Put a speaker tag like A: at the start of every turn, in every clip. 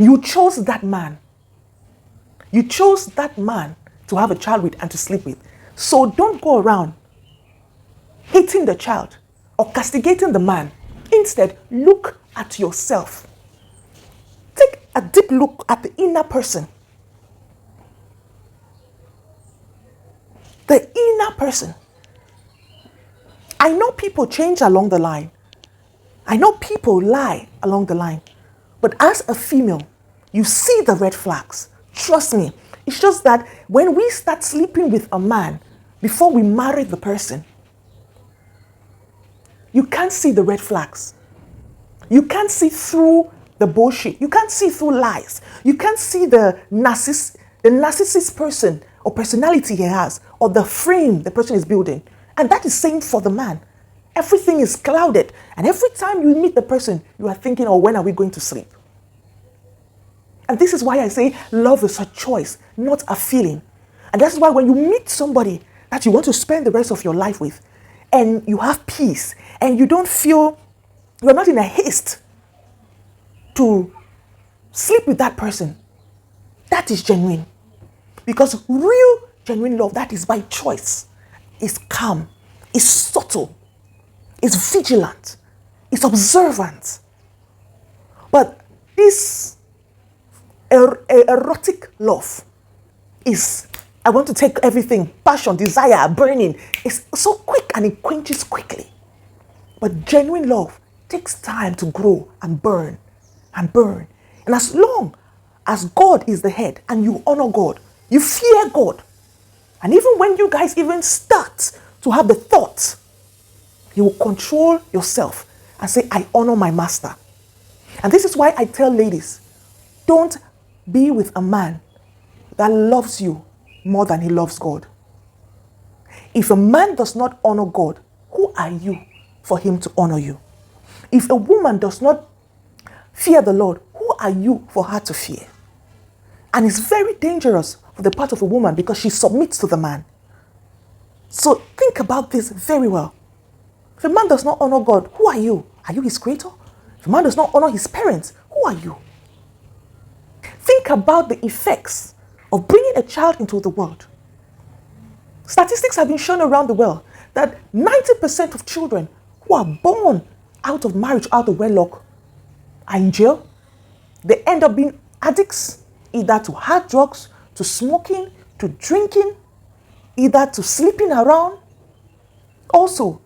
A: You chose that man. You chose that man to have a child with and to sleep with. So don't go around hating the child or castigating the man. Instead, look at yourself. Take a deep look at the inner person. The inner person. I know people change along the line. I know people lie along the line. But as a female, you see the red flags. Trust me. It's just that when we start sleeping with a man before we marry the person, you can't see the red flags. You can't see through the bullshit. You can't see through lies. You can't see the narcissist person or personality he has, or the frame the person is building. And that is same for the man. Everything is clouded. And every time you meet the person, you are thinking, oh, when are we going to sleep? And this is why I say love is a choice, not a feeling. And that's why when you meet somebody that you want to spend the rest of your life with, and you have peace, and you don't feel, you're not in a haste to sleep with that person, that is genuine. Because real, genuine love, that is by choice, is calm, is subtle, is vigilant, is observant. But this erotic love is, I want to take everything, passion, desire, burning. It's so quick and it quenches quickly. But genuine love takes time to grow and burn and burn. And as long as God is the head and you honor God, you fear God. And even when you guys even start to have the thought, you will control yourself and say, I honor my master. And this is why I tell ladies, don't be with a man that loves you more than he loves God. If a man does not honor God, who are you for him to honor you? If a woman does not fear the Lord, who are you for her to fear? And it's very dangerous for the part of a woman because she submits to the man. So think about this very well. If a man does not honor God, who are you? Are you his creator? If a man does not honor his parents, who are you? Think about the effects of bringing a child into the world. Statistics have been shown around the world that 90% of children who are born out of marriage, out of wedlock, are in jail. They end up being addicts, either to hard drugs, to smoking, to drinking, either to sleeping around. Also,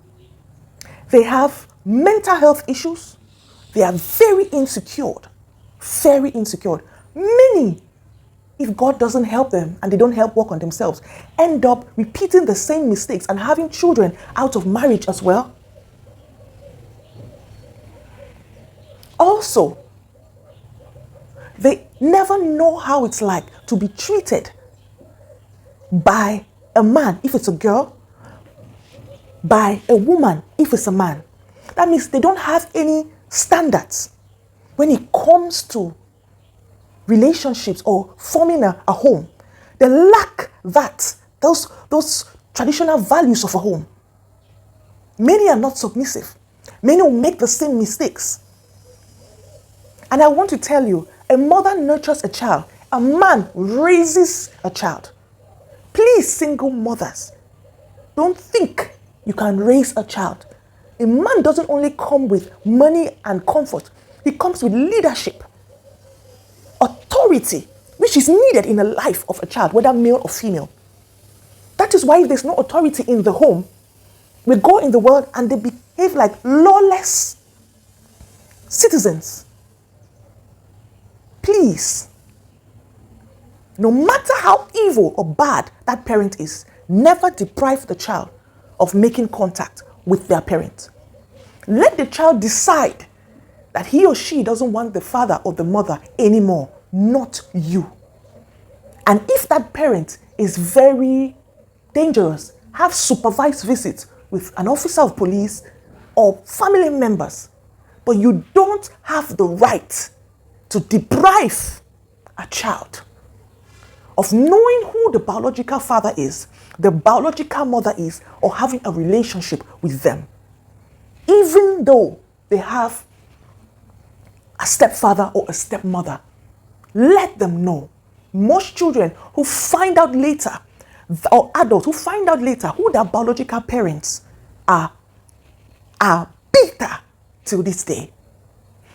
A: they have mental health issues. They are very insecure. Very insecure. Many, if God doesn't help them and they don't help work on themselves, end up repeating the same mistakes and having children out of marriage as well. Also, they never know how it's like to be treated by a man if it's a girl, by a woman if it's a man. That means they don't have any standards when it comes to relationships or forming a home. They lack those traditional values of a home. Many are not submissive. Many will make the same mistakes. And I want to tell you, a mother nurtures a child. A man raises a child. Please, single mothers, don't think you can raise a child. A man doesn't only come with money and comfort. He comes with leadership, authority, which is needed in the life of a child, whether male or female. That is why if there's no authority in the home, we go in the world and they behave like lawless citizens. Please, no matter how evil or bad that parent is, never deprive the child of making contact with their parent. Let the child decide that he or she doesn't want the father or the mother anymore, not you. And if that parent is very dangerous, have supervised visits with an officer of police or family members, but you don't have the right to deprive a child of knowing who the biological father is, the biological mother is, or having a relationship with them. Even though they have a stepfather or a stepmother, Let them know. Most children who find out later, or adults who find out later who their biological parents are bitter till this day.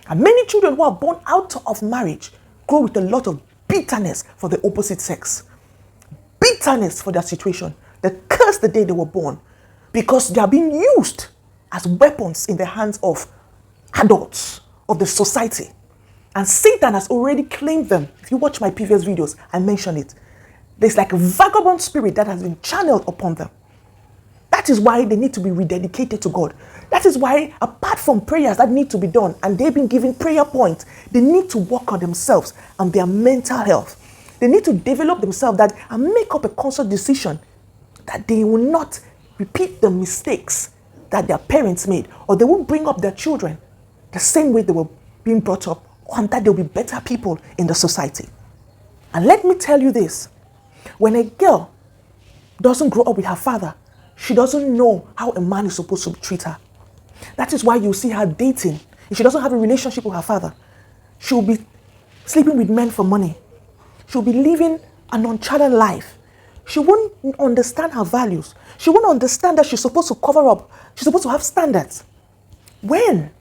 A: And many children who are born out of marriage grow with a lot of bitterness for the opposite sex. Bitterness for their situation. They curse the day they were born because they are being used as weapons in the hands of adults of the society. And Satan has already claimed them. If you watch my previous videos, I mentioned it. There's like a vagabond spirit that has been channeled upon them. That is why they need to be rededicated to God. That is why, apart from prayers that need to be done, and they've been given prayer points, they need to work on themselves and their mental health. They need to develop themselves and make up a conscious decision that they will not repeat the mistakes that their parents made, or they won't bring up their children the same way they were being brought up, and that they'll be better people in the society. And let me tell you this, when a girl doesn't grow up with her father, she doesn't know how a man is supposed to treat her. That is why you see her dating. If she doesn't have a relationship with her father, she'll be sleeping with men for money. She'll be living a nonchalant life. She won't understand her values. She won't understand that she's supposed to cover up. She's supposed to have standards. When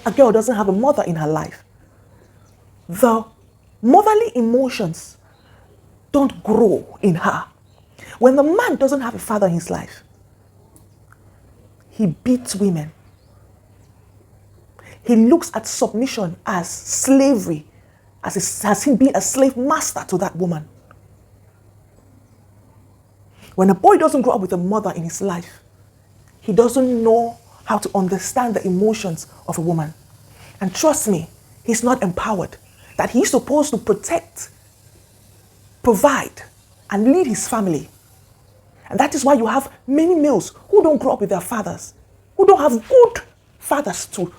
A: a girl doesn't have a mother in her life, the motherly emotions don't grow in her. When the man doesn't have a father in his life, he beats women. He looks at submission as slavery, as him being a slave master to that woman. When a boy doesn't grow up with a mother in his life, he doesn't know how to understand the emotions of a woman. And trust me, he's not empowered. That he's supposed to protect, provide, and lead his family. And that is why you have many males who don't grow up with their fathers, who don't have good fathers to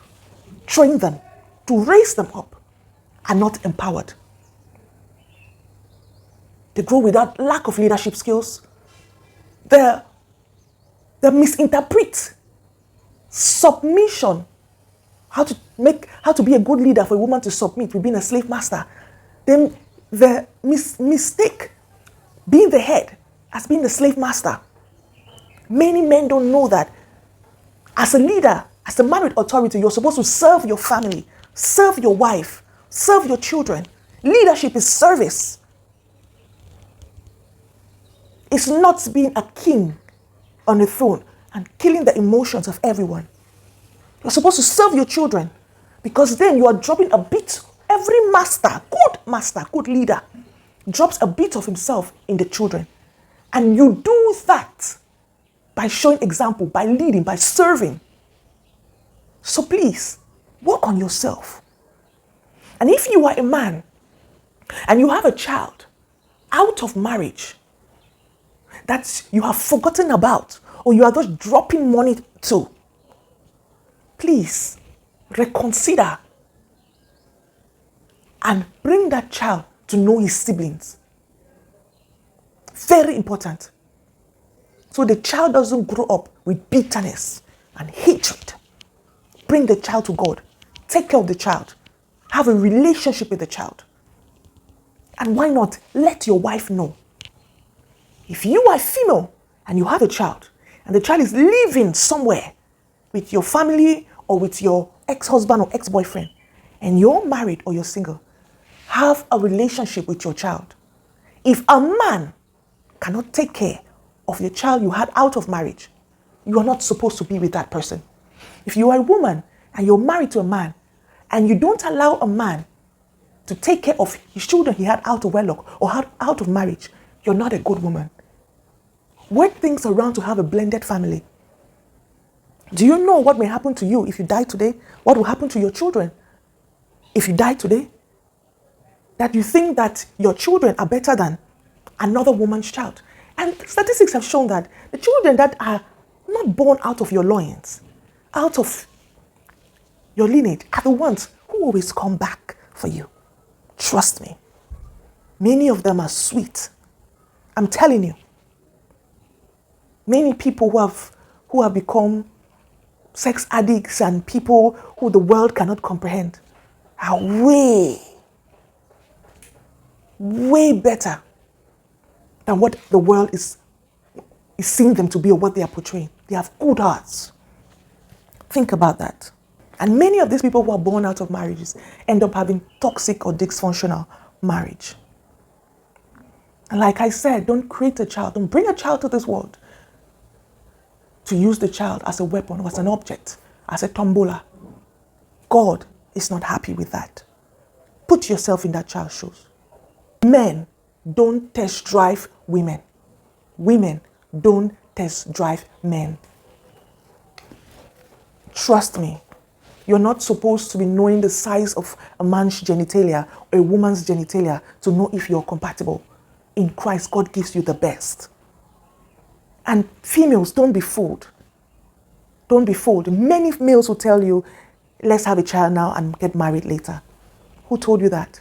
A: train them, to raise them up, are not empowered. They grow without lack of leadership skills. They misinterpret submission, how to be a good leader for a woman to submit with being a slave master. Then the mistake being the head as being the slave master. Many men don't know that as a leader, as a man with authority, you're supposed to serve your family, serve your wife, serve your children. Leadership is service. It's not being a king on a throne and killing the emotions of everyone. You're supposed to serve your children, because then you are dropping a bit. Every master, good leader, drops a bit of himself in the children. And you do that by showing example, by leading, by serving. So please, work on yourself. And if you are a man and you have a child out of marriage that you have forgotten about, or you are just dropping money to, please reconsider and bring that child to know his siblings. Very important. So the child doesn't grow up with bitterness and hatred. Bring the child to God. Take care of the child. Have a relationship with the child. And why not let your wife know? If you are female and you have a child, and the child is living somewhere with your family or with your ex-husband or ex-boyfriend, and you're married or you're single, have a relationship with your child. If a man cannot take care of your child you had out of marriage, you are not supposed to be with that person. If you are a woman and you're married to a man and you don't allow a man to take care of his children he had out of wedlock or out of marriage, you're not a good woman. Work things around to have a blended family. Do you know what may happen to you if you die today? What will happen to your children if you die today? That you think that your children are better than another woman's child. And statistics have shown that the children that are not born out of your loins, out of your lineage, are the ones who always come back for you. Trust me. Many of them are sweet. I'm telling you. Many people who have become sex addicts and people who the world cannot comprehend are way way better than what the world is seeing them to be or what they are portraying. They have good hearts. Think about that. And many of these people who are born out of marriages end up having toxic or dysfunctional marriage. And like I said, don't create a child. Don't bring a child to this world to use the child as a weapon or as an object, as a tombola. God is not happy with that. Put yourself in that child's shoes. Men, don't test drive women. Women, don't test drive men. Trust me, you're not supposed to be knowing the size of a man's genitalia or a woman's genitalia to know if you're compatible. In Christ, God gives you the best. And females, don't be fooled. Don't be fooled. Many males will tell you, let's have a child now and get married later. Who told you that?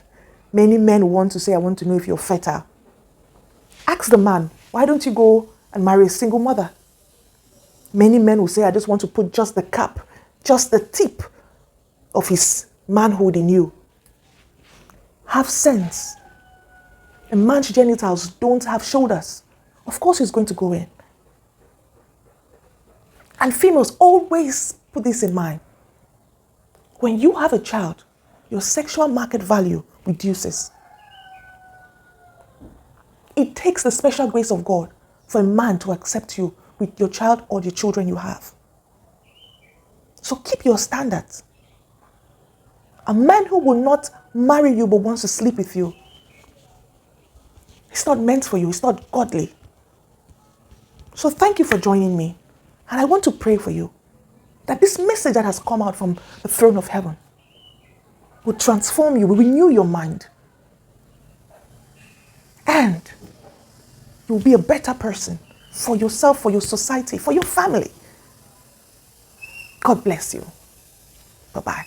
A: Many men want to say, I want to know if you're fertile. Ask the man, why don't you go and marry a single mother? Many men will say, I just want to put just the cap, just the tip of his manhood in you. Have sense. A man's genitals don't have shoulders. Of course he's going to go in. And females, always put this in mind. When you have a child, your sexual market value reduces. It takes the special grace of God for a man to accept you with your child or the children you have. So keep your standards. A man who will not marry you but wants to sleep with you, it's not meant for you. It's not godly. So thank you for joining me. And I want to pray for you that this message that has come out from the throne of heaven will transform you, will renew your mind. And you'll be a better person for yourself, for your society, for your family. God bless you. Bye-bye.